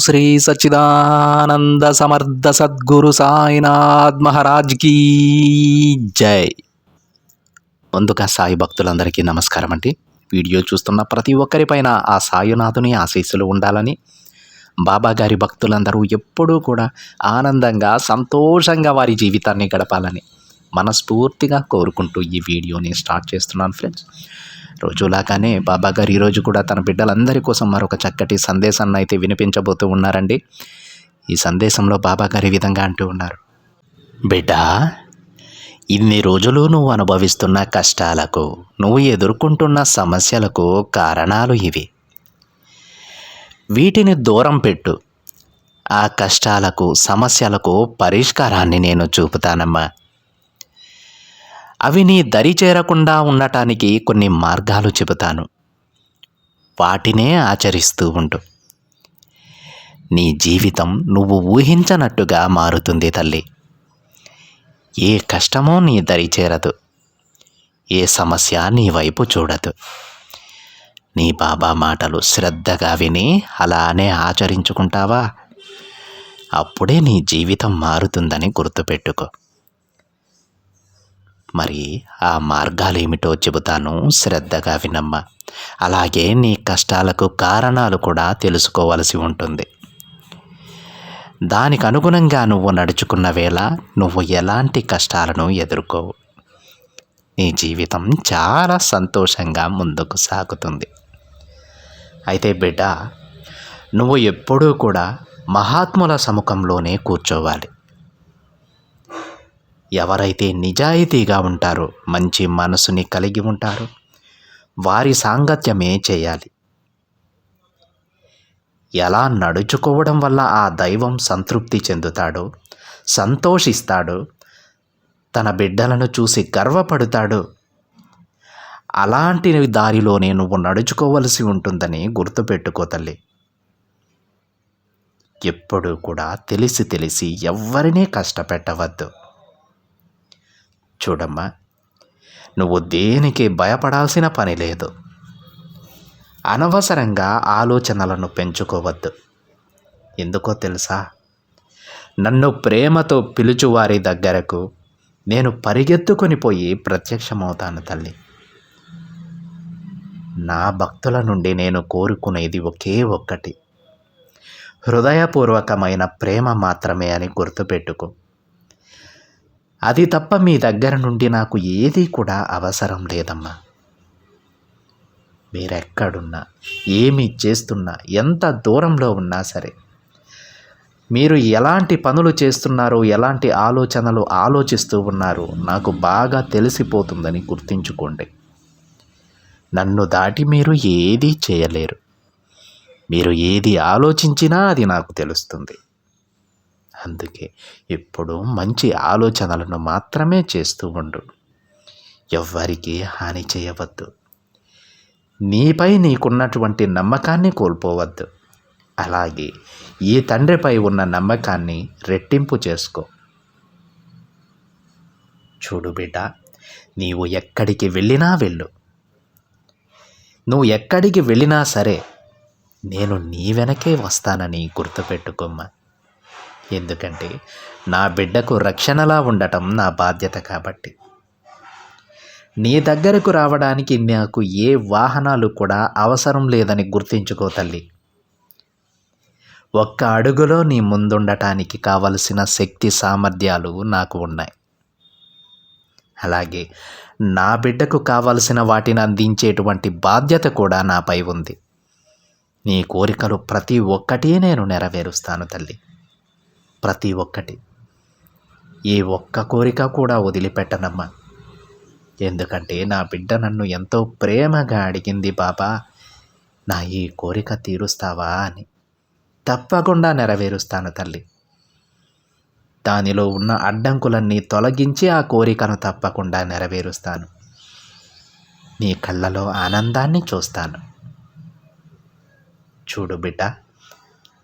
శ్రీ సచ్చిదానంద సమర్థ సద్గురు సాయినాథ్ మహారాజ్ కీ జై. ముందుగా సాయి భక్తులందరికీ నమస్కారం అండి. వీడియో చూస్తున్న ప్రతి ఒక్కరిపైన ఆ సాయినాథుని ఆశీస్సులు ఉండాలని, బాబా గారి భక్తులందరూ ఎప్పుడూ కూడా ఆనందంగా సంతోషంగా వారి జీవితాన్ని గడపాలని మనస్ఫూర్తిగా కోరుకుంటూ ఈ వీడియోని స్టార్ట్ చేస్తున్నాను ఫ్రెండ్స్. రోజులాగానే బాబా గారు ఈరోజు కూడా తన బిడ్డలందరి కోసం మరొక చక్కటి సందేశాన్ని అయితే వినిపించబోతూ ఉన్నారండి. ఈ సందేశంలో బాబా గారు ఈ విధంగా అంటూ ఉన్నారు: బిడ్డ, ఇన్ని రోజులు నువ్వు అనుభవిస్తున్న కష్టాలకు, నువ్వు ఎదుర్కొంటున్న సమస్యలకు కారణాలు ఇవి. వీటిని దూరం పెట్టు. ఆ కష్టాలకు, సమస్యలకు పరిష్కారాన్ని నేను చూపుతానమ్మా. అవి నీ దరి చేరకుండా ఉండటానికి కొన్ని మార్గాలు చెబుతాను. వాటినే ఆచరిస్తూ ఉండు. నీ జీవితం నువ్వు ఊహించనట్టుగా మారుతుంది తల్లి. ఏ కష్టమో నీ దరి చేరదు. ఏ సమస్య నీ వైపు చూడదు. నీ బాబా మాటలు శ్రద్ధగా విని అలానే ఆచరించుకుంటావా? అప్పుడే నీ జీవితం మారుతుందని గుర్తుపెట్టుకో. మరి ఆ మార్గాలేమిటో చెబుతాను, శ్రద్ధగా వినమ్మా. అలాగే నీ కష్టాలకు కారణాలు కూడా తెలుసుకోవలసి ఉంటుంది. దానికి అనుగుణంగా నువ్వు నడుచుకున్న వేళ నువ్వు ఎలాంటి కష్టాలను ఎదుర్కోవు. నీ జీవితం చాలా సంతోషంగా ముందుకు సాగుతుంది. అయితే బిడ్డ, నువ్వు ఎప్పుడూ కూడా మహాత్ముల సముఖంలోనే కూర్చోవాలి. ఎవరైతే నిజాయితీగా ఉంటారో, మంచి మనసుని కలిగి ఉంటారో వారి సాంగత్యమే చేయాలి. ఎలా నడుచుకోవడం వల్ల ఆ దైవం సంతృప్తి చెందుతాడో, సంతోషిస్తాడో, తన బిడ్డలను చూసి గర్వపడతాడో, అలాంటి దారిలోనే నువ్వు నడుచుకోవలసి ఉంటుందని గుర్తుపెట్టుకో తల్లి. ఎప్పుడూ కూడా తెలిసి ఎవ్వరినీ కష్టపెట్టవద్దు. చూడమ్మా, నువ్వు దేనికి భయపడాల్సిన పని లేదు. అనవసరంగా ఆలోచనలను పెంచుకోవద్దు. ఎందుకో తెలుసా? నన్ను ప్రేమతో పిలుచువారి దగ్గరకు నేను పరిగెత్తుకొని పోయి ప్రత్యక్షమవుతాను తల్లి. నా భక్తుల నుండి నేను కోరుకునేది ఒకే ఒక్కటి, హృదయపూర్వకమైన ప్రేమ మాత్రమే అని గుర్తుపెట్టుకో. అది తప్ప మీ దగ్గర నుండి నాకు ఏదీ కూడా అవసరం లేదమ్మా. మీరెక్కడున్నా, ఏమి చేస్తున్నా, ఎంత దూరంలో ఉన్నా సరే, మీరు ఎలాంటి పనులు చేస్తున్నారో, ఎలాంటి ఆలోచనలు ఆలోచిస్తూ ఉన్నారో నాకు బాగా తెలిసిపోతుందని గుర్తుంచుకోండి. నన్ను దాటి మీరు ఏదీ చేయలేరు. మీరు ఏది ఆలోచించినా అది నాకు తెలుస్తుంది. అందుకే ఎప్పుడూ మంచి ఆలోచనలను మాత్రమే చేస్తూ ఉండు. ఎవ్వరికీ హాని చేయవద్దు. నీపై నీకున్నటువంటి నమ్మకాన్ని కోల్పోవద్దు. అలాగే ఈ తండ్రిపై ఉన్న నమ్మకాన్ని రెట్టింపు చేసుకో. చూడు బిడ్డ, నీవు ఎక్కడికి వెళ్ళినా వెళ్ళు. నువ్వు ఎక్కడికి వెళ్ళినా సరే నేను నీ వెనకే వస్తానని గుర్తుపెట్టుకోమ్మా. ఎందుకంటే నా బిడ్డకు రక్షణలా ఉండటం నా బాధ్యత కాబట్టి. నీ దగ్గరకు రావడానికి నాకు ఏ వాహనాలు కూడా అవసరం లేదని గుర్తించుకో తల్లి. ఒక్క అడుగులో నీ ముందుండటానికి కావలసిన శక్తి సామర్థ్యాలు నాకు ఉన్నాయి. అలాగే నా బిడ్డకు కావలసిన వాటిని అందించేటువంటి బాధ్యత కూడా నాపై ఉంది. నీ కోరికలు ప్రతి ఒక్కటి నేను నెరవేరుస్తాను తల్లి. ప్రతి ఒక్కటి. ఏ ఒక్క కోరిక కూడా వదిలిపెట్టనమ్మా. ఎందుకంటే నా బిడ్డ నన్ను ఎంతో ప్రేమగా అడిగింది, బాబా నా ఈ కోరిక తీరుస్తావా అని. తప్పకుండా నెరవేరుస్తాను తల్లి. దానిలో ఉన్న అడ్డంకులన్నీ తొలగించి ఆ కోరికను తప్పకుండా నెరవేరుస్తాను. నీ కళ్ళలో ఆనందాన్ని చూస్తాను. చూడు బిడ్డ,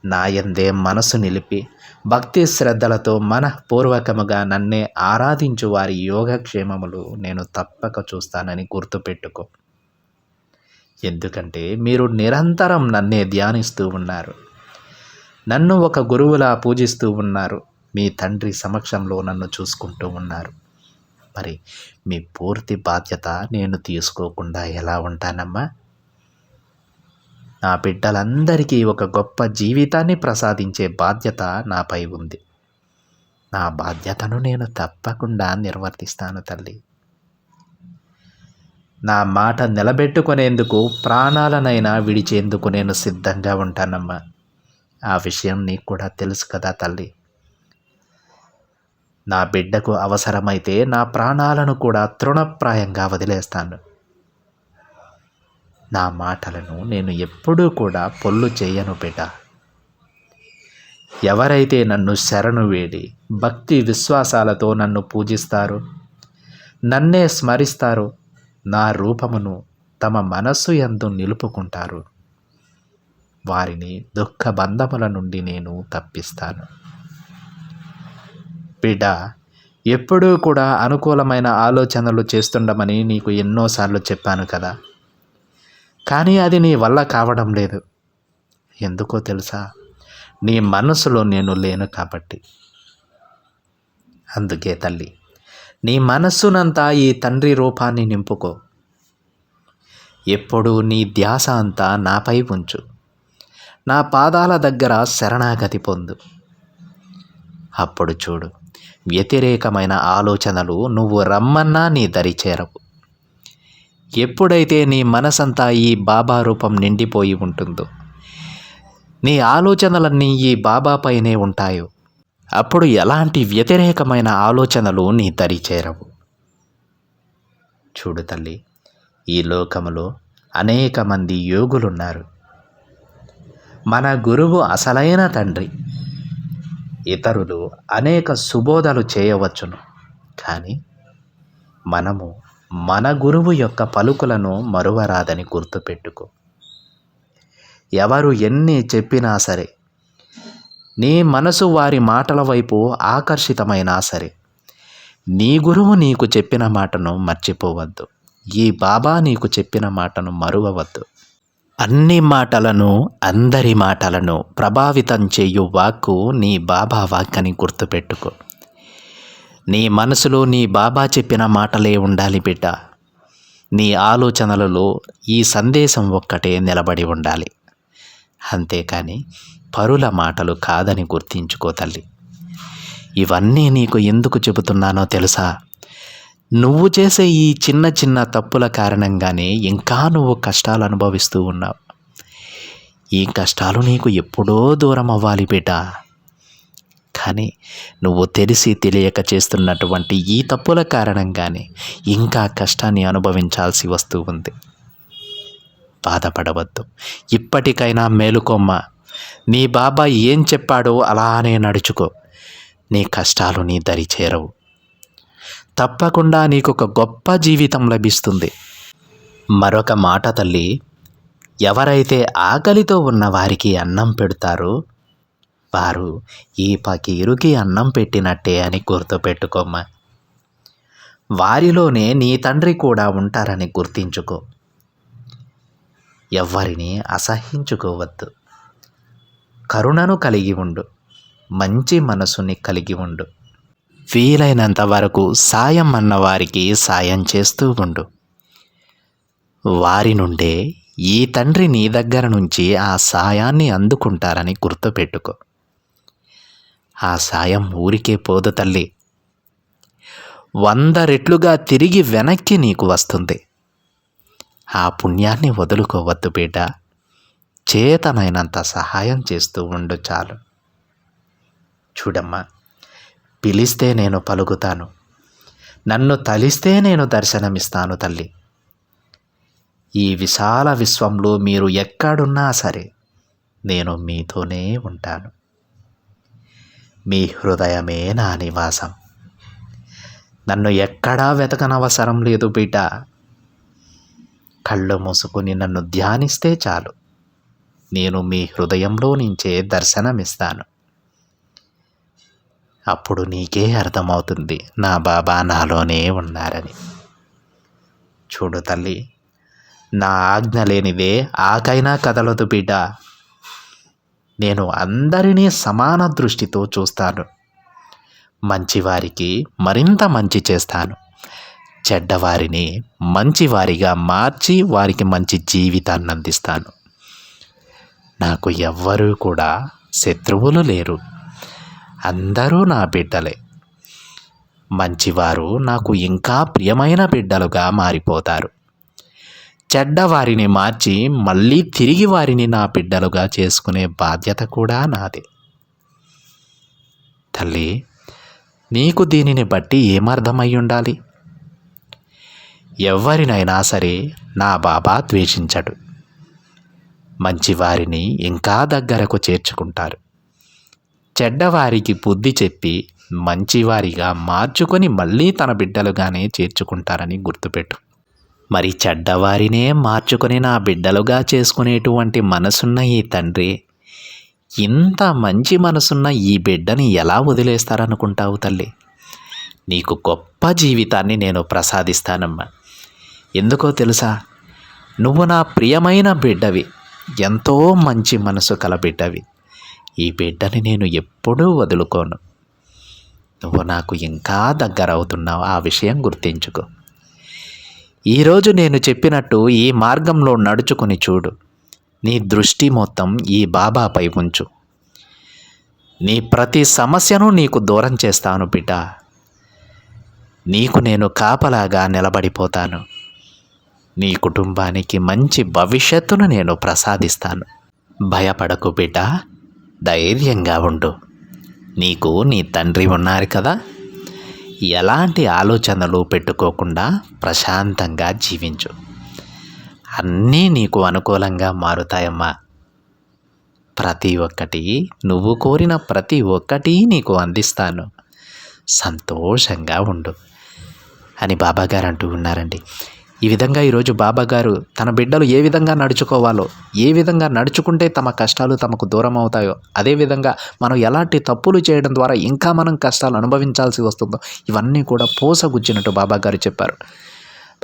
నాయందే మనసు నిలిపి భక్తి శ్రద్ధలతో మనఃపూర్వకముగా నన్నే ఆరాధించు వారి యోగక్షేమములు నేను తప్పక చూస్తానని గుర్తుపెట్టుకో. ఎందుకంటే మీరు నిరంతరం నన్నే ధ్యానిస్తూ ఉన్నారు. నన్ను ఒక గురువులా పూజిస్తూ ఉన్నారు. మీ తండ్రి సమక్షంలో నన్ను చూసుకుంటూ ఉన్నారు. మరి మీ పూర్తి బాధ్యత నేను తీసుకోకుండా ఎలా ఉంటానమ్మా? నా బిడ్డలందరికీ ఒక గొప్ప జీవితాన్ని ప్రసాదించే బాధ్యత నాపై ఉంది. నా బాధ్యతను నేను తప్పకుండా నిర్వర్తిస్తాను తల్లి. నా మాట నిలబెట్టుకునేందుకు ప్రాణాలనైనా విడిచేందుకు నేను సిద్ధంగా ఉంటానమ్మా. ఆ విషయం నీకు కూడా తెలుసు కదా తల్లి. నా బిడ్డకు అవసరమైతే నా ప్రాణాలను కూడా తృణప్రాయంగా వదిలేస్తాను. నా మాటలను నేను ఎప్పుడూ కూడా పొల్లు చేయను బిడ్డ. ఎవరైతే నన్ను శరణు వేడి భక్తి విశ్వాసాలతో నన్ను పూజిస్తారో, నన్నే స్మరిస్తారో, నా రూపమును తమ మనస్సు యందు నిలుపుకుంటారు, వారిని దుఃఖ బంధముల నుండి నేను తప్పిస్తాను. బిడ్డ, ఎప్పుడూ కూడా అనుకూలమైన ఆలోచనలు చేస్తుండమని నీకు ఎన్నోసార్లు చెప్పాను కదా. కానీ అది నీ వల్ల కావడం లేదు. ఎందుకో తెలుసా? నీ మనసులో నేను లేను కాబట్టి. అందుకే తల్లి, నీ మనస్సునంతా ఈ తండ్రి రూపాన్ని నింపుకో. ఎప్పుడూ నీ ధ్యాస అంతా నాపై ఉంచు. నా పాదాల దగ్గర శరణాగతి పొందు. అప్పుడు చూడు, వ్యతిరేకమైన ఆలోచనలు నువ్వు రమ్మన్నా నీ దరి చేరవు. ఎప్పుడైతే నీ మనసంతా ఈ బాబా రూపం నిండిపోయి ఉంటుందో, నీ ఆలోచనలన్నీ ఈ బాబాపైనే ఉంటాయో, అప్పుడు ఎలాంటి వ్యతిరేకమైన ఆలోచనలు నీ దరి చేరవు. చూడు తల్లి, ఈ లోకములో అనేక మంది యోగులున్నారు. మన గురువు అసలైన తండ్రి. ఇతరులు అనేక సుబోధలు చేయవచ్చును, కానీ మనము మన గురువు యొక్క పలుకులను మరువరాదని గుర్తుపెట్టుకో. ఎవరు ఎన్ని చెప్పినా సరే, నీ మనసు వారి మాటల వైపు ఆకర్షితమైనా సరే, నీ గురువు నీకు చెప్పిన మాటను మర్చిపోవద్దు. ఈ బాబా నీకు చెప్పిన మాటను మరువవద్దు. అన్ని మాటలను, అందరి మాటలను ప్రభావితం చేయు వాక్కు నీ బాబా వాక్కని గుర్తుపెట్టుకో. నీ మనసులో నీ బాబా చెప్పిన మాటలే ఉండాలి బిడ్డ. నీ ఆలోచనలలో ఈ సందేశం ఒక్కటే నిలబడి ఉండాలి. అంతేకాని పరుల మాటలు కాదని గుర్తించుకో తల్లి. ఇవన్నీ నీకు ఎందుకు చెబుతున్నానో తెలుసా? నువ్వు చేసే ఈ చిన్న చిన్న తప్పుల కారణంగానే ఇంకా నువ్వు కష్టాలు అనుభవిస్తూ ఉన్నావు. ఈ కష్టాలు నీకు ఎప్పుడో దూరం అవ్వాలి బిడ్డ. కానీ నువ్వు తెలిసి తెలియక చేస్తున్నటువంటి ఈ తప్పుల కారణంగానే ఇంకా కష్టాన్ని అనుభవించాల్సి వస్తూ ఉంది. బాధపడవద్దు. ఇప్పటికైనా మేలుకోమ్మా. నీ బాబా ఏం చెప్పాడో అలానే నడుచుకో. నీ కష్టాలు నీ దరి చేరవు. తప్పకుండా నీకు ఒక గొప్ప జీవితం లభిస్తుంది. మరొక మాట తల్లి, ఎవరైతే ఆకలితో ఉన్న వారికి అన్నం పెడతారో వారు ఈ పకీరుకి అన్నం పెట్టినట్టే అని గుర్తుపెట్టుకోమ్మా. వారిలోనే నీ తండ్రి కూడా ఉంటారని గుర్తించుకో. ఎవ్వరిని అసహించుకోవద్దు. కరుణను కలిగి ఉండు. మంచి మనసుని కలిగి ఉండు. వీలైనంత వరకు సాయం అన్నవారికి సాయం చేస్తూ ఉండు. వారి నుండే ఈ తండ్రి నీ దగ్గర నుంచి ఆ సాయాన్ని అందుకుంటారని గుర్తుపెట్టుకో. ఆ సాయం ఊరికే పోదు తల్లి. 100 రెట్లుగా తిరిగి వెనక్కి నీకు వస్తుంది. ఆ పుణ్యాన్ని వదులుకోవద్దు బిడ్డ. చేతనైనంత సహాయం చేస్తూ ఉండు చాలు. చూడమ్మా, పిలిస్తే నేను పలుకుతాను. నన్ను తలిస్తే నేను దర్శనమిస్తాను తల్లి. ఈ విశాల విశ్వంలో మీరు ఎక్కడున్నా సరే నేను మీతోనే ఉంటాను. మీ హృదయమే నా నివాసం. నన్ను ఎక్కడా వెతకనవసరం లేదు బిడ్డ. కళ్ళు మూసుకుని నన్ను ధ్యానిస్తే చాలు. నేను మీ హృదయంలో నుంచే దర్శనమిస్తాను. అప్పుడు నీకే అర్థమవుతుంది నా బాబా నాలోనే ఉన్నారని. చూడు తల్లి, నా ఆజ్ఞ లేనిదే ఆకైనా కదలదు బిడ్డ. నేను అందరినీ సమాన దృష్టితో చూస్తాను. మంచివారికి మరింత మంచి చేస్తాను. చెడ్డవారిని మంచివారిగా మార్చి వారికి మంచి జీవితాన్ని అందిస్తాను. నాకు ఎవ్వరూ కూడా శత్రువులు లేరు. అందరూ నా బిడ్డలే. మంచివారు నాకు ఇంకా ప్రియమైన బిడ్డలుగా మారిపోతారు. చెడ్డవారిని మార్చి మళ్ళీ తిరిగి వారిని నా బిడ్డలుగా చేసుకునే బాధ్యత కూడా నాదే. తల్లి, నీకు దీనిని బట్టి ఏమర్థమై ఉండాలి? ఎవరినైనా సరే నా బాబా ద్వేషించడు. మంచివారిని ఇంకా దగ్గరకు చేర్చుకుంటారు. చెడ్డవారికి బుద్ధి చెప్పి మంచివారిగా మార్చుకొని మళ్ళీ తన బిడ్డలుగానే చేర్చుకుంటారని గుర్తుపెట్టు. మరి చెడ్డవారినే మార్చుకొని నా బిడ్డలుగా చేసుకునేటువంటి మనసున్న ఈ తండ్రి ఇంత మంచి మనసున్న ఈ బిడ్డని ఎలా వదిలేస్తారనుకుంటావు తల్లి? నీకు గొప్ప జీవితాన్ని నేను ప్రసాదిస్తానమ్మా. ఎందుకో తెలుసా? నువ్వు నా ప్రియమైన బిడ్డవి, ఎంతో మంచి మనసు కల బిడ్డవి. ఈ బిడ్డని నేను ఎప్పుడూ వదులుకోను. నువ్వు నాకు ఇంకా దగ్గర అవుతున్నావు, ఆ విషయం గుర్తించుకో. ఈరోజు నేను చెప్పినట్టు ఈ మార్గంలో నడుచుకొని చూడు. నీ దృష్టి మొత్తం ఈ బాబాపై ఉంచు. నీ ప్రతి సమస్యను నీకు దూరం చేస్తాను బిడ్డ. నీకు నేను కాపలాగా నిలబడిపోతాను. నీ కుటుంబానికి మంచి భవిష్యత్తును నేను ప్రసాదిస్తాను. భయపడకు బిడ్డ, ధైర్యంగా ఉండు. నీకు నీ తండ్రి ఉన్నారు కదా. ఎలాంటి ఆలోచనలు పెట్టుకోకుండా ప్రశాంతంగా జీవించు. అన్నీ నీకు అనుకూలంగా మారుతాయమ్మా. ప్రతి ఒక్కటి, నువ్వు కోరిన ప్రతి ఒక్కటి నీకు అందిస్తాను. సంతోషంగా ఉండు అని బాబాగారు అంటూ ఉన్నారండి. ఈ విధంగా ఈరోజు బాబాగారు తన బిడ్డలు ఏ విధంగా నడుచుకోవాలో, ఏ విధంగా నడుచుకుంటే తమ కష్టాలు తమకు దూరం అవుతాయో, అదేవిధంగా మనం ఎలాంటి తప్పులు చేయడం ద్వారా ఇంకా మనం కష్టాలు అనుభవించాల్సి వస్తుందో, ఇవన్నీ కూడా పోసగుచ్చినట్టు బాబాగారు చెప్పారు.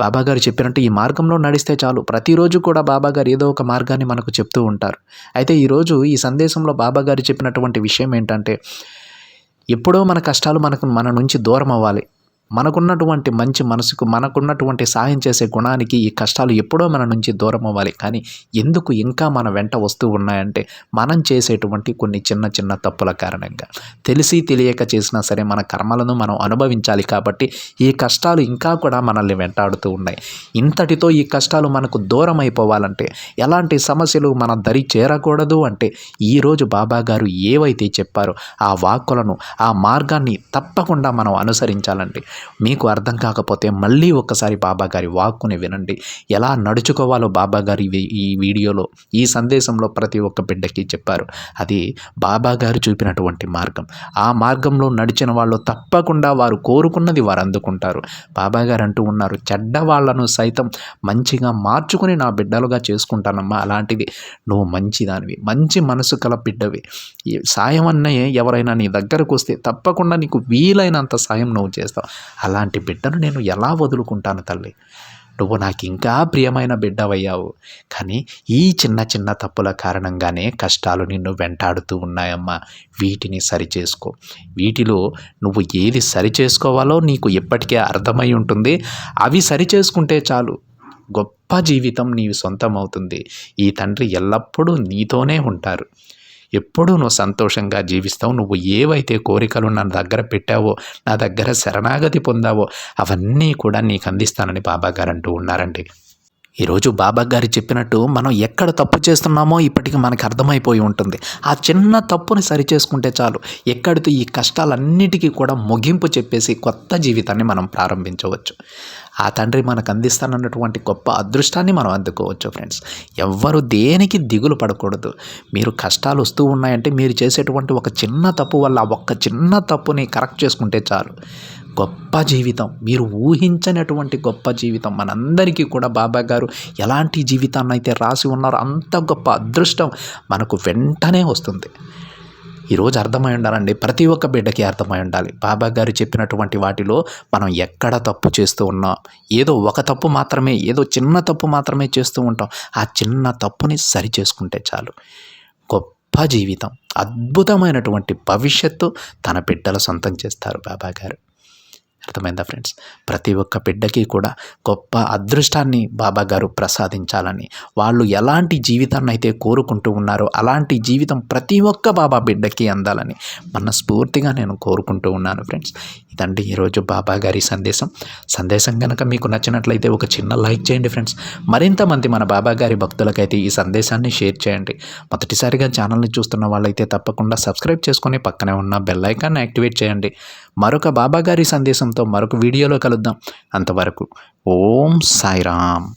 బాబాగారు చెప్పినట్టు ఈ మార్గంలో నడిస్తే చాలు. ప్రతిరోజు కూడా బాబాగారు ఏదో ఒక మార్గాన్ని మనకు చెప్తూ ఉంటారు. అయితే ఈరోజు ఈ సందేశంలో బాబాగారు చెప్పినటువంటి విషయం ఏంటంటే, ఎప్పుడో మన కష్టాలు మన నుంచి దూరం అవ్వాలి. మనకున్నటువంటి మంచి మనసుకు, మనకున్నటువంటి సాయం చేసే గుణానికి ఈ కష్టాలు ఎప్పుడో మన నుంచి దూరం అవ్వాలి. కానీ ఎందుకు ఇంకా మన వెంట వస్తూ ఉన్నాయంటే, మనం చేసేటువంటి కొన్ని చిన్న చిన్న తప్పుల కారణంగా, తెలిసి తెలియక చేసినా సరే మన కర్మలను మనం అనుభవించాలి. కాబట్టి ఈ కష్టాలు ఇంకా కూడా మనల్ని వెంటాడుతూ ఉన్నాయి. ఇంతటితో ఈ కష్టాలు మనకు దూరం అయిపోవాలంటే, ఎలాంటి సమస్యలు మన దరి చేరకూడదు అంటే, ఈరోజు బాబాగారు ఏవైతే చెప్పారో ఆ వాక్కులను, ఆ మార్గాన్ని తప్పకుండా మనం అనుసరించాలండి. మీకు అర్థం కాకపోతే మళ్ళీ ఒక్కసారి బాబాగారి వాక్కుని వినండి. ఎలా నడుచుకోవాలో బాబాగారి ఈ వీడియోలో, ఈ సందేశంలో ప్రతి ఒక్క బిడ్డకి చెప్పారు. అది బాబాగారు చూపినటువంటి మార్గం. ఆ మార్గంలో నడిచిన వాళ్ళు తప్పకుండా వారు కోరుకున్నది వారు అందుకుంటారు. బాబాగారు అంటూ ఉన్నారు, చెడ్డ వాళ్ళను సైతం మంచిగా మార్చుకుని నా బిడ్డలుగా చేసుకుంటానమ్మా. అలాంటిది నువ్వు మంచిదానివి, మంచి మనసు కల బిడ్డవి. సాయం అన్నయ్య ఎవరైనా నీ దగ్గరకు వస్తే తప్పకుండా నీకు వీలైనంత సాయం నువ్వు చేస్తావు. అలాంటి బిడ్డను నేను ఎలా వదులుకుంటాను తల్లి? నువ్వు నాకు ఇంకా ప్రియమైన బిడ్డవయ్యావు. కానీ ఈ చిన్న చిన్న తప్పుల కారణంగానే కష్టాలు నిన్ను వెంటాడుతూ ఉన్నాయమ్మా. వీటిని సరిచేసుకో. వీటిలో నువ్వు ఏది సరిచేసుకోవాలో నీకు ఎప్పటికే అర్థమై ఉంటుంది. అవి సరిచేసుకుంటే చాలు, గొప్ప జీవితం నీవు సొంతం అవుతుంది. ఈ తండ్రి ఎల్లప్పుడూ నీతోనే ఉంటారు. ఎప్పుడూ నువ్వు సంతోషంగా జీవిస్తావు. నువ్వు ఏవైతే కోరికలు నా దగ్గర పెట్టావో, నా దగ్గర శరణాగతి పొందావో, అవన్నీ కూడా నీకు అందిస్తానని బాబాగారు అంటూ ఉన్నారండి. ఈరోజు బాబాగారు చెప్పినట్టు మనం ఎక్కడ తప్పు చేస్తున్నామో ఇప్పటికీ మనకు అర్థమైపోయి ఉంటుంది. ఆ చిన్న తప్పుని సరిచేసుకుంటే చాలు, ఎక్కడితో ఈ కష్టాలన్నిటికీ కూడా ముగింపు చెప్పేసి కొత్త జీవితాన్ని మనం ప్రారంభించవచ్చు. ఆ తండ్రి మనకు అందిస్తానన్నటువంటి గొప్ప అదృష్టాన్ని మనం అందుకోవచ్చు. ఫ్రెండ్స్, ఎవ్వరు దేనికి దిగులు పడకూడదు. మీరు కష్టాలు వస్తూ ఉన్నాయంటే మీరు చేసేటువంటి ఒక చిన్న తప్పు వల్ల, ఒక్క చిన్న తప్పుని కరెక్ట్ చేసుకుంటే చాలు, గొప్ప జీవితం, మీరు ఊహించనటువంటి గొప్ప జీవితం మనందరికీ కూడా బాబాగారు ఎలాంటి జీవితాన్ని అయితే రాసి ఉన్నారో అంత గొప్ప అదృష్టం మనకు వెంటనే వస్తుంది. ఈరోజు అర్థమై ఉండాలండి, ప్రతి ఒక్క బిడ్డకి అర్థమై ఉండాలి. బాబాగారు చెప్పినటువంటి వాటిలో మనం ఎక్కడ తప్పు చేస్తూ ఉన్నాం, ఏదో ఒక తప్పు మాత్రమే, ఏదో చిన్న తప్పు మాత్రమే చేస్తూ ఉంటాం. ఆ చిన్న తప్పుని సరి చేసుకుంటే చాలు, గొప్ప గొప్ప జీవితం, అద్భుతమైనటువంటి భవిష్యత్తు తన బిడ్డల సొంతం చేస్తారు బాబాగారు. అర్థమైందా ఫ్రెండ్స్? ప్రతి ఒక్క బిడ్డకి కూడా గొప్ప అదృష్టాన్ని బాబాగారు ప్రసాదించాలని, వాళ్ళు ఎలాంటి జీవితాన్ని అయితే కోరుకుంటూ ఉన్నారో అలాంటి జీవితం ప్రతి ఒక్క బాబా బిడ్డకి అందాలని మనస్ఫూర్తిగా నేను కోరుకుంటూ ఉన్నాను ఫ్రెండ్స్. ఇదండి ఈరోజు బాబాగారి సందేశం కనుక మీకు నచ్చినట్లయితే ఒక చిన్న లైక్ చేయండి ఫ్రెండ్స్. మరింత మంది మన బాబాగారి భక్తులకైతే ఈ సందేశాన్ని షేర్ చేయండి. మొదటిసారిగా ఛానల్ని చూస్తున్న వాళ్ళైతే తప్పకుండా సబ్స్క్రైబ్ చేసుకొని పక్కనే ఉన్న బెల్ ఐకాన్ని యాక్టివేట్ చేయండి. మరొక బాబాగారి సందేశంతో మరొక వీడియోలో కలుద్దాం. అంతవరకు ఓం సాయిరామ్.